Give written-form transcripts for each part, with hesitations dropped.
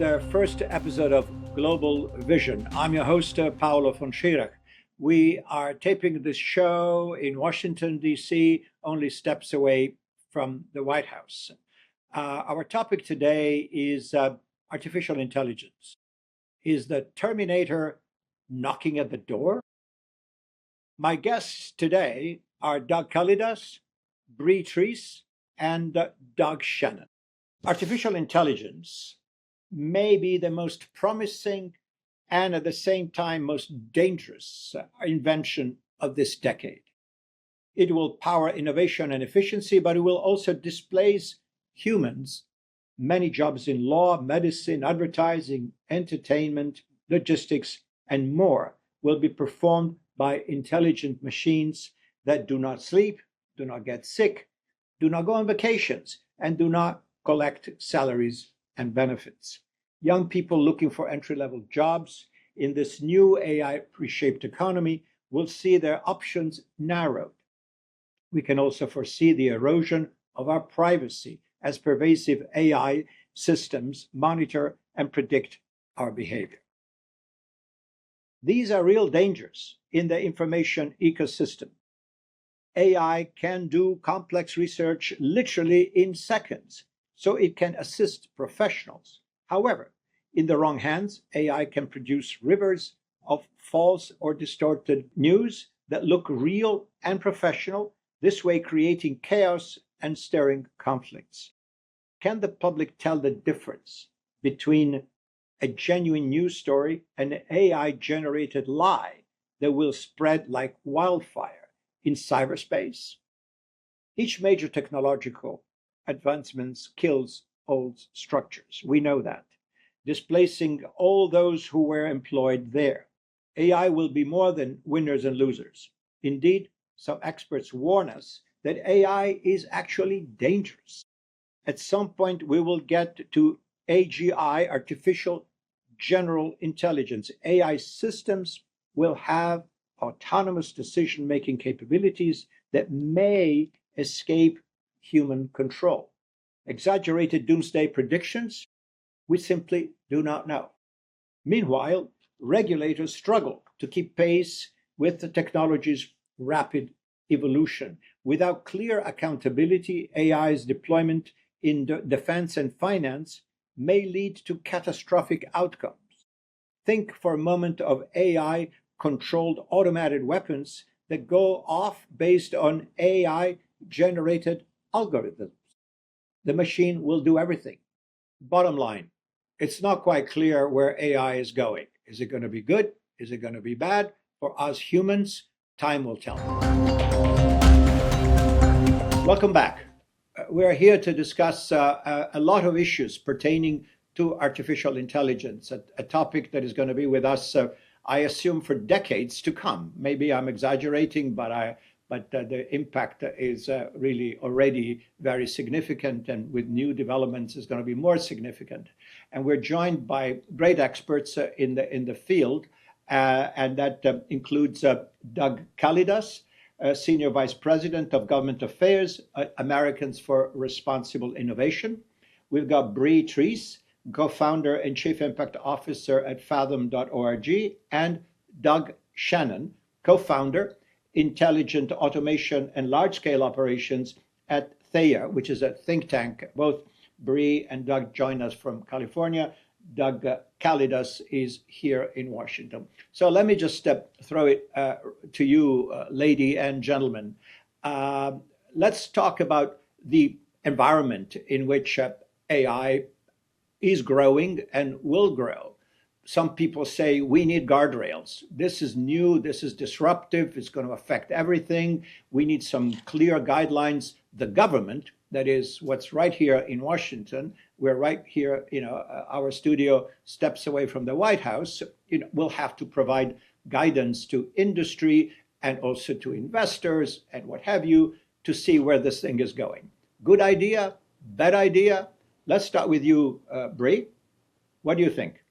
the first episode of Global Vision. I'm your host, Paolo von Schirach. We are taping this show in Washington, D.C., only steps away from the White House. Our topic today is artificial intelligence. Is the Terminator knocking at the door? My guests today are Doug Kalidas, Bree Treese, and Doug Shannon. Artificial intelligence may be the most promising and at the same time most dangerous invention of this decade. It will power innovation and efficiency, but it will also displace humans. Many jobs in law, medicine, advertising, entertainment, logistics, and more will be performed by intelligent machines that do not sleep, do not get sick, do not go on vacations, and do not collect salaries and benefits. Young people looking for entry-level jobs in this new AI reshaped economy will see their options narrowed. We can also foresee the erosion of our privacy as pervasive AI systems monitor and predict our behavior. These are real dangers in the information ecosystem. AI can do complex research literally in seconds, so it can assist professionals. However, in the wrong hands, AI can produce rivers of false or distorted news that look real and professional, this way creating chaos and stirring conflicts. Can the public tell the difference between a genuine news story and an AI-generated lie that will spread like wildfire in cyberspace? Each major technological advancements kills old structures. We know that, displacing all those who were employed there. AI will be more than winners and losers. Indeed, some experts warn us that AI is actually dangerous. At some point, we will get to AGI, artificial general intelligence. AI systems will have autonomous decision-making capabilities that may escape human control. Exaggerated doomsday predictions? We simply do not know. Meanwhile, regulators struggle to keep pace with the technology's rapid evolution. Without clear accountability, AI's deployment in defense and finance may lead to catastrophic outcomes. Think for a moment of AI-controlled automated weapons that go off based on AI-generated algorithms. The machine will do everything. Bottom line, it's not quite clear where AI is going. Is it going to be good? Is it going to be bad? For us humans, time will tell. Welcome back. We're here to discuss a lot of issues pertaining to artificial intelligence, a topic that is going to be with us, I assume, for decades to come. Maybe I'm exaggerating, but the impact is really already very significant, and with new developments is going to be more significant. And we're joined by great experts in the field, and that includes Doug Kalidas, Senior Vice President of Government Affairs, Americans for Responsible Innovation. We've got Bree Treese, co-founder and Chief Impact Officer at Fathom.org, and Doug Shannon, co-founder, Intelligent Automation and Large-Scale Operations at Theia, which is a think tank. Both Bree and Doug join us from California. Doug Kalidas is here in Washington. So let me just throw it to you, lady and gentlemen. Let's talk about the environment in which AI is growing and will grow. Some people say we need guardrails. This is new, this is disruptive, it's going to affect everything. We need some clear guidelines. The government, that is what's right here in Washington, we're right here, our studio steps away from the White House, will have to provide guidance to industry and also to investors and what have you to see where this thing is going. Good idea, bad idea? Let's start with you, Bree. What do you think?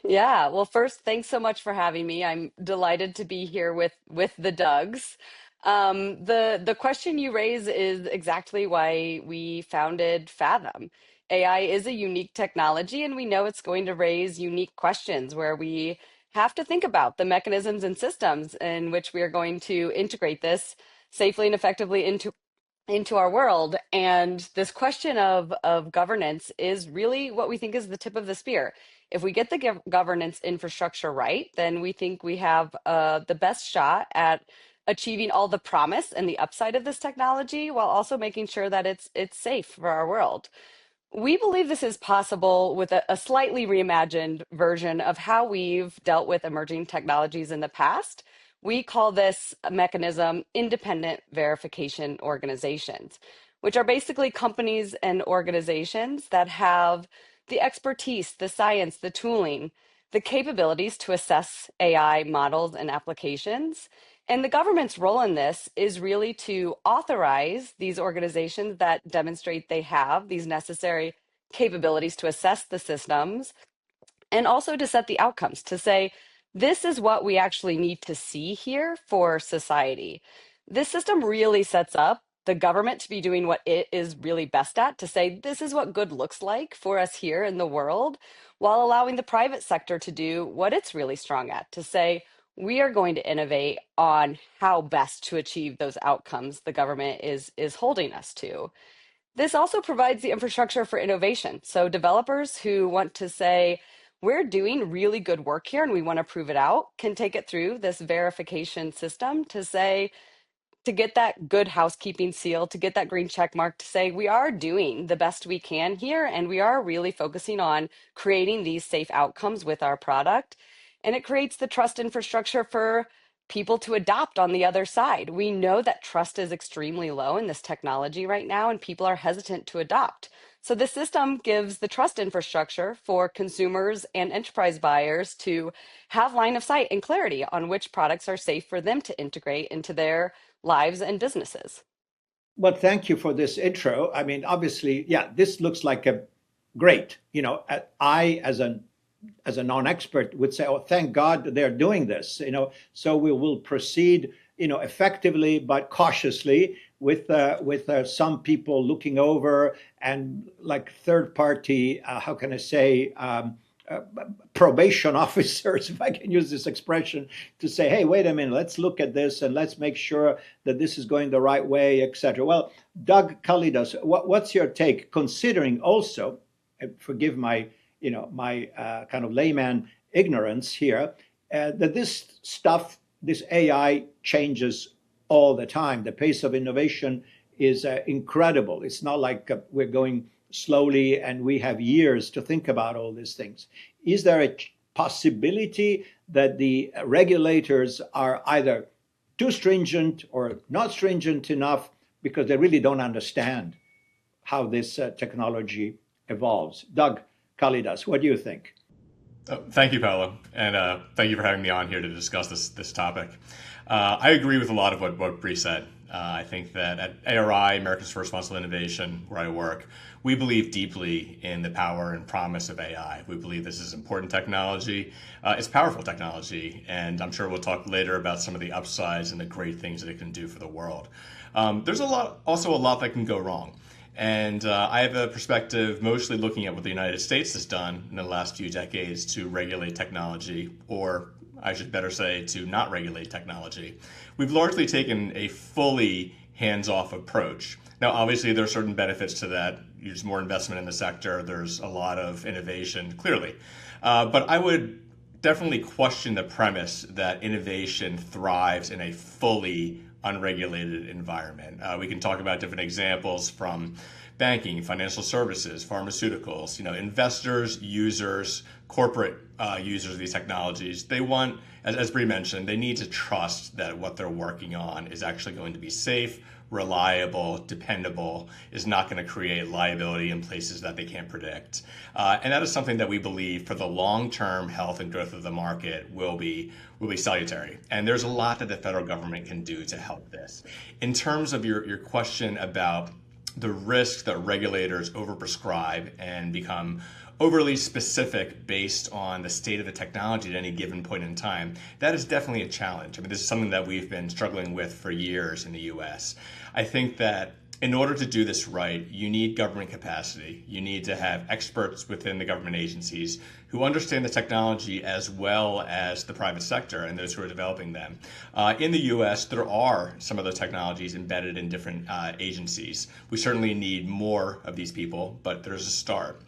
Yeah, well, first, thanks so much for having me. I'm delighted to be here with the Dougs. The question you raise is exactly why we founded Fathom. AI is a unique technology, and we know it's going to raise unique questions where we have to think about the mechanisms and systems in which we are going to integrate this safely and effectively into our world. And this question of governance is really what we think is the tip of the spear. If we get the governance infrastructure right, then we think we have the best shot at achieving all the promise and the upside of this technology while also making sure that it's safe for our world. We believe this is possible with a slightly reimagined version of how we've dealt with emerging technologies in the past. We call this mechanism independent verification organizations, which are basically companies and organizations that have the expertise, the science, the tooling, the capabilities to assess AI models and applications. And the government's role in this is really to authorize these organizations that demonstrate they have these necessary capabilities to assess the systems and also to set the outcomes, to say, this is what we actually need to see here for society. This system really sets up the government to be doing what it is really best at, to say, this is what good looks like for us here in the world, while allowing the private sector to do what it's really strong at, to say, we are going to innovate on how best to achieve those outcomes the government is holding us to. This also provides the infrastructure for innovation. So developers who want to say, we're doing really good work here and we want to prove it out, can take it through this verification system to say, to get that good housekeeping seal, to get that green check mark, to say we are doing the best we can here and we are really focusing on creating these safe outcomes with our product. And it creates the trust infrastructure for people to adopt on the other side. We know that trust is extremely low in this technology right now, and people are hesitant to adopt. So the system gives the trust infrastructure for consumers and enterprise buyers to have line of sight and clarity on which products are safe for them to integrate into their lives and businesses. Well, thank you for this intro. I mean, obviously, yeah, this looks like a great. I as a non-expert would say, "Oh, thank God they're doing this." So we will proceed, effectively but cautiously with some people looking over and like third party. How can I say? Uh, Probation officers, if I can use this expression, to say, hey, wait a minute, let's look at this and let's make sure that this is going the right way, etc. Well, Doug Kalidas, what's your take, considering also, forgive my kind of layman ignorance here, that this stuff, this AI changes all the time. The pace of innovation is incredible. It's not like we're going slowly and we have years to think about all these things. Is there a possibility that the regulators are either too stringent or not stringent enough because they really don't understand how this technology evolves? Doug Kalidas, what do you think? Thank you, Paolo, and thank you for having me on here to discuss this topic. I agree with a lot of what Bree said. I think that at ARI, Americans for Responsible Innovation, where I work, we believe deeply in the power and promise of AI. We believe this is important technology. It's powerful technology, and I'm sure we'll talk later about some of the upsides and the great things that it can do for the world. There's also a lot that can go wrong. And I have a perspective mostly looking at what the United States has done in the last few decades to regulate technology, or I should better say, to not regulate technology. We've largely taken a fully hands-off approach. Now, obviously, there are certain benefits to that. There's more investment in the sector. There's a lot of innovation, clearly. But I would definitely question the premise that innovation thrives in a fully unregulated environment. We can talk about different examples from banking, financial services, pharmaceuticals, investors, users, corporate users of these technologies. They want, as Bree mentioned, they need to trust that what they're working on is actually going to be safe, reliable, dependable, is not going to create liability in places that they can't predict. And that is something that we believe for the long-term health and growth of the market will be salutary. And there's a lot that the federal government can do to help this. In terms of your question about the risk that regulators overprescribe and become overly specific based on the state of the technology at any given point in time, that is definitely a challenge. I mean, this is something that we've been struggling with for years in the US. I think that in order to do this right, you need government capacity. You need to have experts within the government agencies who understand the technology as well as the private sector and those who are developing them. In the US, there are some of those technologies embedded in different agencies. We certainly need more of these people, but there's a start.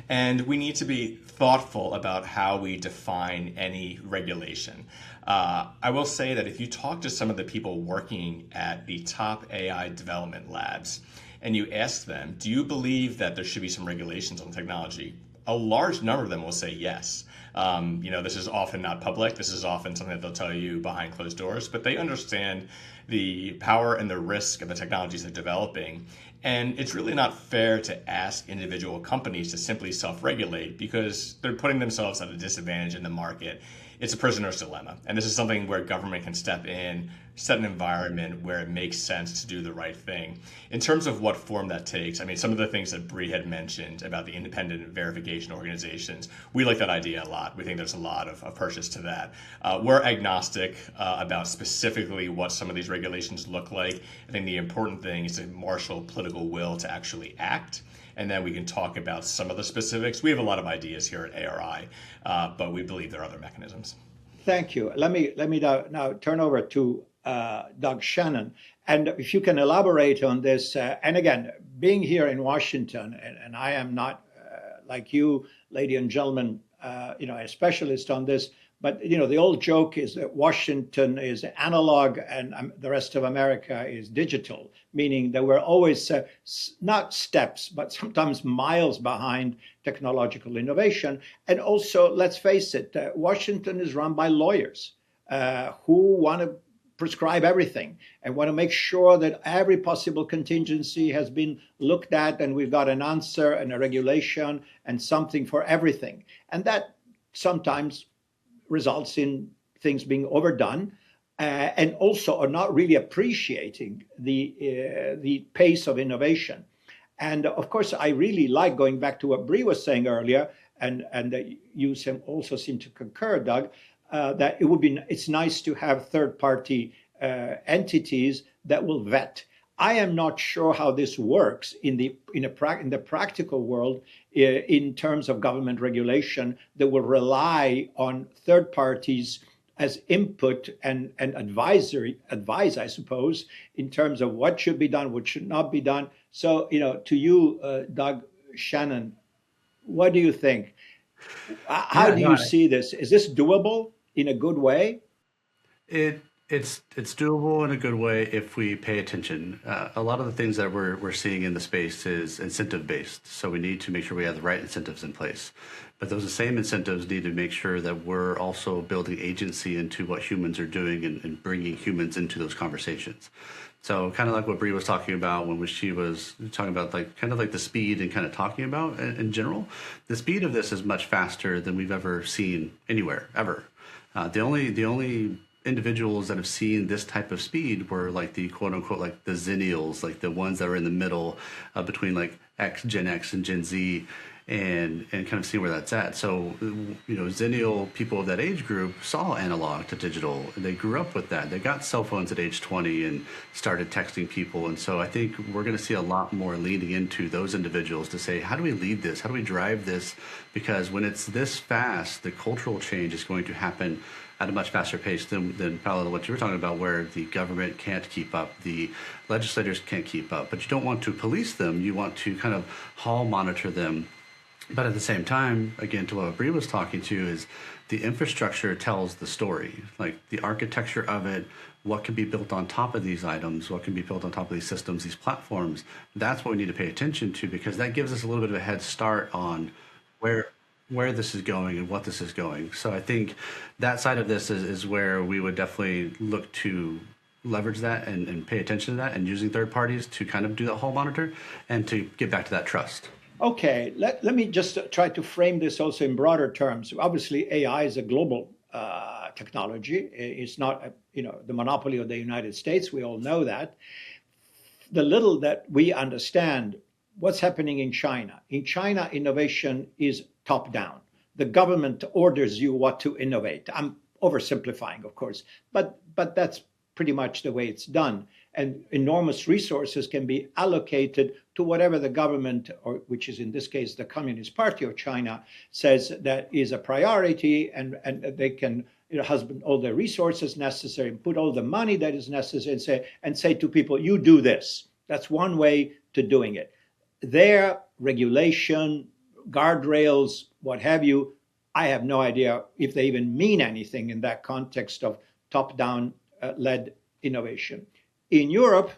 And we need to be thoughtful about how we define any regulation. I will say that if you talk to some of the people working at the top AI development labs and you ask them, do you believe that there should be some regulations on technology? A large number of them will say yes. This is often not public. This is often something that they'll tell you behind closed doors, but they understand the power and the risk of the technologies they're developing. And it's really not fair to ask individual companies to simply self-regulate because they're putting themselves at a disadvantage in the market. It's a prisoner's dilemma. And this is something where government can step in, set an environment where it makes sense to do the right thing. In terms of what form that takes, I mean, some of the things that Bree had mentioned about the independent verification organizations, we like that idea a lot. We think there's a lot of purchase to that. We're agnostic about specifically what some of these regulations look like. I think the important thing is to marshal political will to actually act. And then we can talk about some of the specifics. We have a lot of ideas here at ARI, but we believe there are other mechanisms. Thank you. Let me now turn over to Doug Shannon. And if you can elaborate on this, and again, being here in Washington, and I am not like you, ladies and gentlemen, a specialist on this, but the old joke is that Washington is analog and the rest of America is digital, meaning that we're always not steps, but sometimes miles behind technological innovation. And also, let's face it, Washington is run by lawyers who want to prescribe everything and want to make sure that every possible contingency has been looked at and we've got an answer and a regulation and something for everything. And that sometimes results in things being overdone and also are not really appreciating the pace of innovation. And of course, I really like going back to what Bree was saying earlier, and you also seem to concur, Doug, that it's nice to have third-party entities that will vet. I am not sure how this works in the practical world in terms of government regulation that will rely on third parties as input and advise, I suppose, in terms of what should be done, what should not be done. So, to you, Doug Shannon, what do you think? How do you see this? Is this doable in a good way? It's doable in a good way if we pay attention. A lot of the things that we're seeing in the space is incentive based, so we need to make sure we have the right incentives in place. But those same incentives need to make sure that we're also building agency into what humans are doing and bringing humans into those conversations. So kind of like what Bree was talking about when she was talking about kind of like the speed and kind of talking about in general, the speed of this is much faster than we've ever seen anywhere ever. The only individuals that have seen this type of speed were like the quote unquote like the Zennials, like the ones that were in the middle between like Gen X and Gen Z, and kind of see where that's at. So Zennial people of that age group saw analog to digital. They grew up with that. They got cell phones at age 20 and started texting people. And so I think we're going to see a lot more leaning into those individuals to say, how do we lead this? How do we drive this? Because when it's this fast, the cultural change is going to happen at a much faster pace than Paolo, what you were talking about, where the government can't keep up, the legislators can't keep up. But you don't want to police them. You want to kind of hall monitor them. But at the same time, again, to what Bree was talking to, is the infrastructure tells the story, like the architecture of it, what can be built on top of these items, what can be built on top of these systems, these platforms. That's what we need to pay attention to, because that gives us a little bit of a head start on where this is going and what this is going. So I think that side of this is where we would definitely look to leverage that and pay attention to that, and using third parties to kind of do that whole monitor and to get back to that trust. Okay, let me just try to frame this also in broader terms. Obviously, AI is a global technology. It's not the monopoly of the United States. We all know that. The little that we understand, what's happening in China. In China, innovation is top down. The government orders you what to innovate. I'm oversimplifying, of course, but that's pretty much the way it's done. And enormous resources can be allocated to whatever the government, or which is in this case the Communist Party of China, says that is a priority, and they can husband all the resources necessary and put all the money that is necessary and say to people, you do this. That's one way to doing it. Their regulation, guardrails, what have you, I have no idea if they even mean anything in that context of top-down led innovation. In Europe,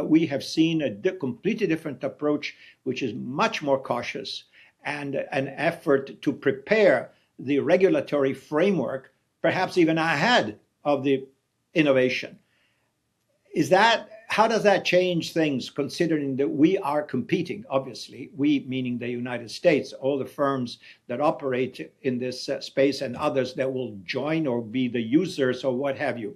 we have seen a completely different approach, which is much more cautious, and an effort to prepare the regulatory framework, perhaps even ahead of the innovation. How does that change things, considering that we are competing, obviously, we meaning the United States, all the firms that operate in this space and others that will join or be the users or what have you.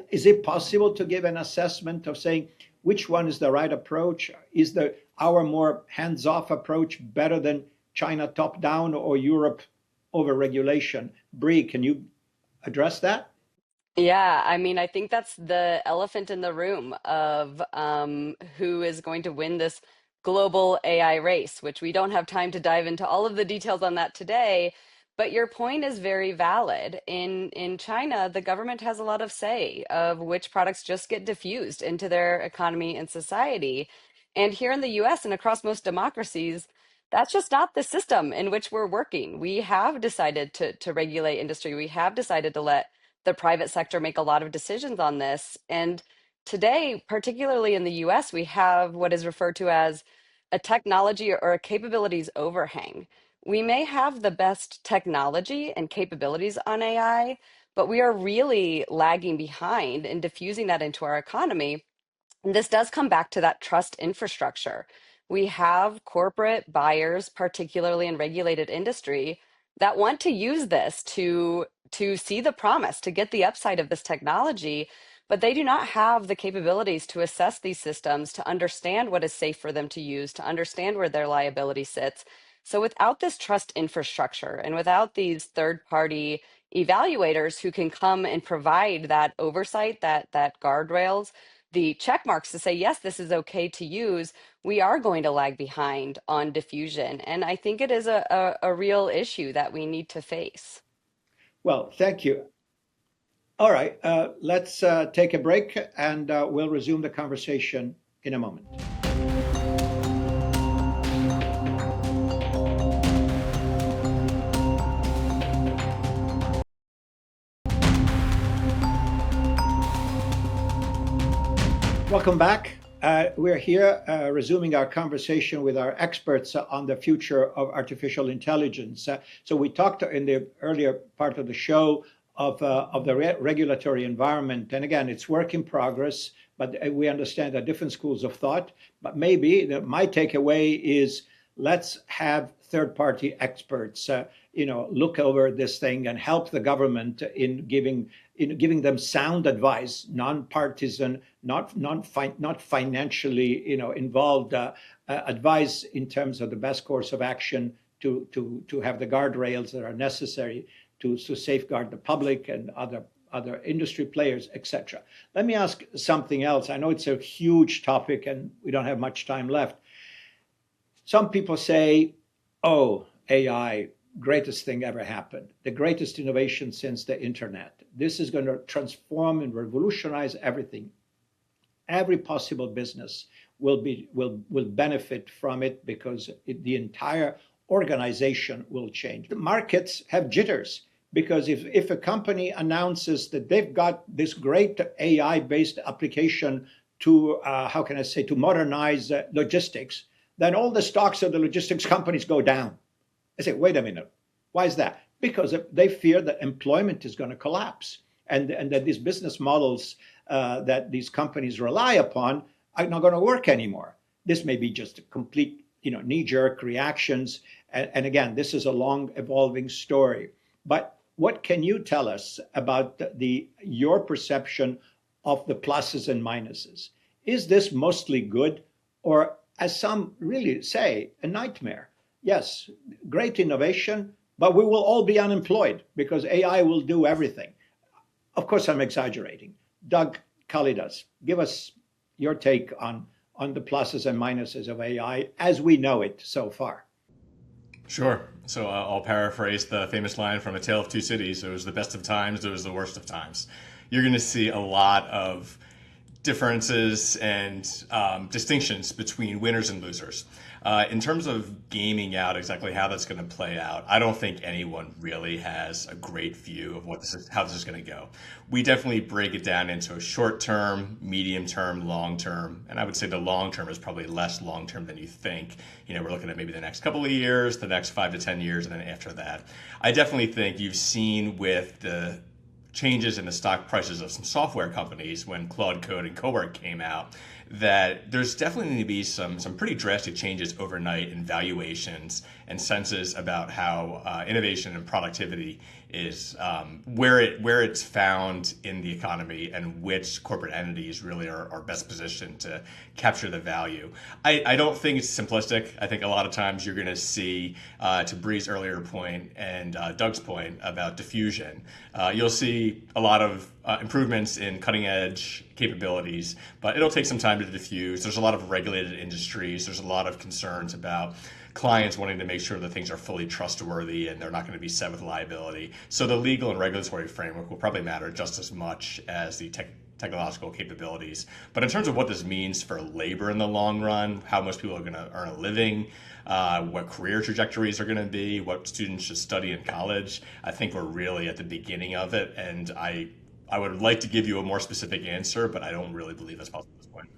Is it possible to give an assessment of saying which one is the right approach? Is our more hands-off approach better than China top-down or Europe over-regulation? Bree, can you address that? Yeah, I mean, I think that's the elephant in the room of who is going to win this global AI race, which we don't have time to dive into all of the details on that today. But your point is very valid. In China, the government has a lot of say of which products just get diffused into their economy and society. And here in the US and across most democracies, that's just not the system in which we're working. We have decided to regulate industry. We have decided to let the private sector make a lot of decisions on this. And today, particularly in the US, we have what is referred to as a technology or a capabilities overhang. We may have the best technology and capabilities on AI, but we are really lagging behind in diffusing that into our economy. And this does come back to that trust infrastructure. We have corporate buyers, particularly in regulated industry, that want to use this to see the promise, to get the upside of this technology, but they do not have the capabilities to assess these systems, to understand what is safe for them to use, to understand where their liability sits. So without this trust infrastructure and without these third-party evaluators who can come and provide that oversight, that guardrails, the check marks to say, yes, this is okay to use, we are going to lag behind on diffusion. And I think it is a real issue that we need to face. Well, thank you. All right, let's take a break and we'll resume the conversation in a moment. Welcome back. We're here resuming our conversation with our experts on the future of artificial intelligence. So we talked in the earlier part of the show of the regulatory environment. And again, it's work in progress, but we understand that different schools of thought. But maybe my takeaway is let's have third-party experts, look over this thing and help the government in giving them sound advice, non-partisan, not financially, involved advice in terms of the best course of action to have the guardrails that are necessary to safeguard the public and other industry players, etc. Let me ask something else. I know it's a huge topic and we don't have much time left. Some people say, oh, AI, greatest thing ever happened, the greatest innovation since the internet. This is going to transform and revolutionize everything. Every possible business will benefit from it because the entire organization will change. The markets have jitters because if a company announces that they've got this great AI-based application to, to modernize logistics, then all the stocks of the logistics companies go down. I say, wait a minute, why is that? Because they fear that employment is going to collapse and that these business models that these companies rely upon are not going to work anymore. This may be just a complete, knee-jerk reactions. And again, this is a long evolving story. But what can you tell us about your perception of the pluses and minuses? Is this mostly good, or as some really say, a nightmare? Yes, great innovation, but we will all be unemployed because AI will do everything. Of course, I'm exaggerating, Doug Kalidas, give us your take on the pluses and minuses of AI as we know it so far. Sure. So I'll paraphrase the famous line from A Tale of Two Cities. It was the best of times, it was the worst of times. You're going to see a lot of differences and distinctions between winners and losers. In terms of gaming out exactly how that's going to play out, I don't think anyone really has a great view of how this is going to go. We definitely break it down into a short term, medium term, long term, and I would say the long term is probably less long term than you think. We're looking at maybe the next couple of years, the next 5 to 10 years, and then after that. I definitely think you've seen with the changes in the stock prices of some software companies when Claude Code and Cowork came out, that there's definitely going to be some pretty drastic changes overnight in valuations and senses about how innovation and productivity is where it's found in the economy and which corporate entities really are best positioned to capture the value. I don't think it's simplistic. I think a lot of times you're going to see, to Bree's earlier point and Doug's point about diffusion, you'll see a lot of improvements in cutting edge capabilities, but it'll take some time to diffuse. There's a lot of regulated industries. There's a lot of concerns about clients wanting to make sure that things are fully trustworthy and they're not going to be set with liability. So the legal and regulatory framework will probably matter just as much as the technological capabilities. But in terms of what this means for labor in the long run, how most people are going to earn a living, what career trajectories are going to be, what students should study in college, I think we're really at the beginning of it. And I would like to give you a more specific answer, but I don't really believe that's possible at this point.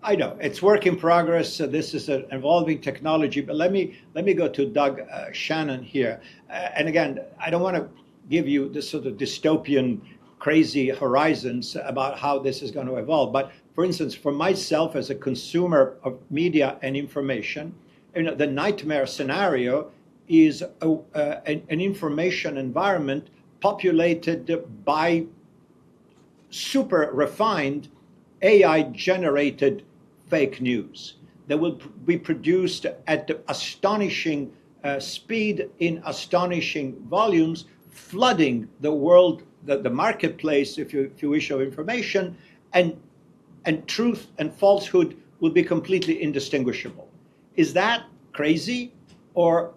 I know it's work in progress. This is an evolving technology, but let me go to Doug Shannon here. And again, I don't want to give you this sort of dystopian, crazy horizons about how this is going to evolve. But for instance, for myself as a consumer of media and information, the nightmare scenario is an information environment populated by super refined AI-generated fake news that will be produced at astonishing speed in astonishing volumes, flooding the world, the marketplace, if you wish, of information, and truth and falsehood will be completely indistinguishable. Is that crazy, or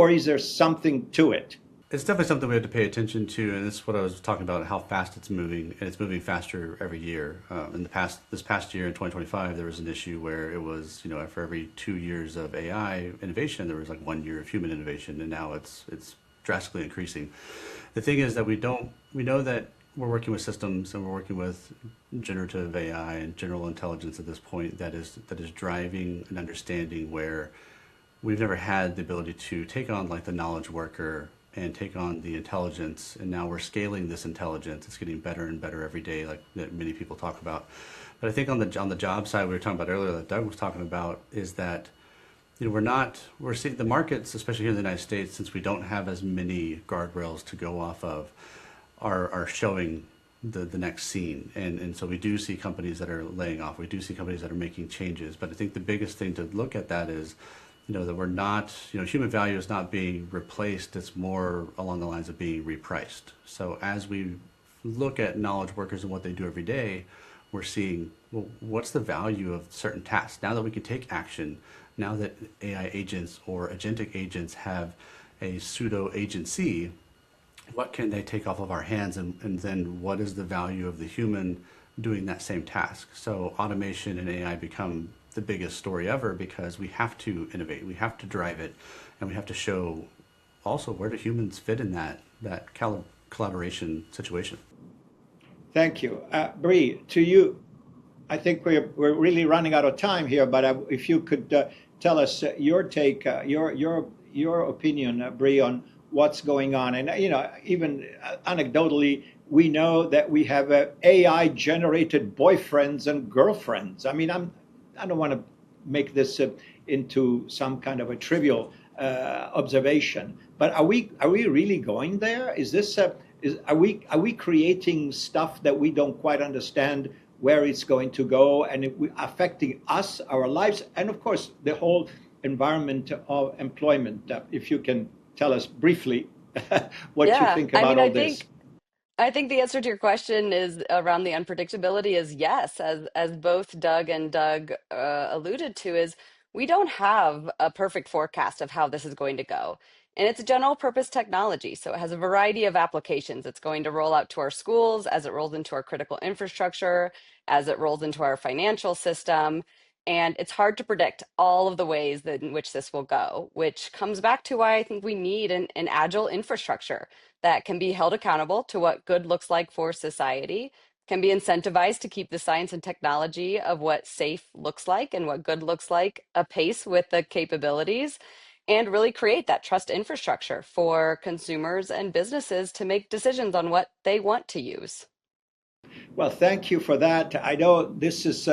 is there something to it? It's definitely something we have to pay attention to, and this is what I was talking about, how fast it's moving, and it's moving faster every year. This past year in 2025, there was an issue where it was, for every 2 years of AI innovation, there was like 1 year of human innovation, and now it's drastically increasing. The thing is that we know that we're working with systems and we're working with generative AI and general intelligence at this point that is driving an understanding where we've never had the ability to take on like the knowledge worker and take on the intelligence, and now we're scaling this intelligence. It's getting better and better every day, like that many people talk about. But I think on the job side we were talking about earlier, that Doug was talking about, is that we're seeing the markets, especially here in the United States, since we don't have as many guardrails to go off of, are showing the next scene, and so we do see companies that are laying off. We do see companies that are making changes. But I think the biggest thing to look at that is, that we're not, human value is not being replaced. It's more along the lines of being repriced. So as we look at knowledge workers and what they do every day, we're seeing, well, what's the value of certain tasks? Now that we can take action, now that AI agents or agentic agents have a pseudo agency, what can they take off of our hands? And then what is the value of the human doing that same task? So automation and AI become the biggest story ever, because we have to innovate, we have to drive it, and we have to show also where do humans fit in that collaboration situation. Thank you. Bree, to you, I think we're really running out of time here, but if you could tell us your take, your opinion, Bree, on what's going on. And even anecdotally, we know that we have AI-generated boyfriends and girlfriends. I mean, I don't want to make this into some kind of a trivial observation, but are we really going there? Is this are we creating stuff that we don't quite understand where it's going to go, and affecting us, our lives, and of course the whole environment of employment? If you can tell us briefly what you think about all this. I think the answer to your question is around the unpredictability is yes, as both Doug alluded to, is we don't have a perfect forecast of how this is going to go. And it's a general purpose technology, so it has a variety of applications. It's going to roll out to our schools as it rolls into our critical infrastructure, as it rolls into our financial system. And it's hard to predict all of the ways that in which this will go, which comes back to why I think we need an agile infrastructure that can be held accountable to what good looks like for society, can be incentivized to keep the science and technology of what safe looks like and what good looks like apace with the capabilities, and really create that trust infrastructure for consumers and businesses to make decisions on what they want to use. Well, thank you for that. I know this is,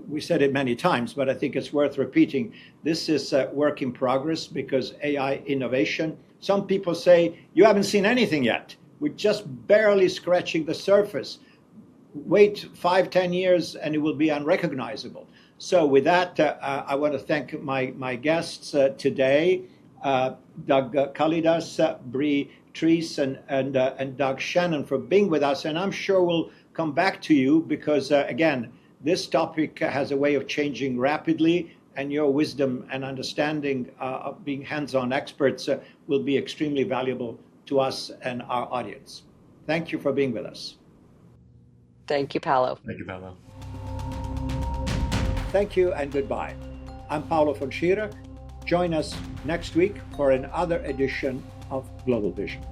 we said it many times, but I think it's worth repeating. This is a work in progress because AI innovation, some people say, you haven't seen anything yet. We're just barely scratching the surface. Wait 5-10 years and it will be unrecognizable. So with that, I want to thank my guests today, Doug Kalidas, Bree Treese, and Doug Shannon for being with us. And I'm sure we'll come back to you because, again, this topic has a way of changing rapidly, and your wisdom and understanding of being hands-on experts will be extremely valuable to us and our audience. Thank you for being with us. Thank you, Paolo. Thank you, Paolo. Thank you and goodbye. I'm Paolo von Schirach. Join us next week for another edition of Global Vision.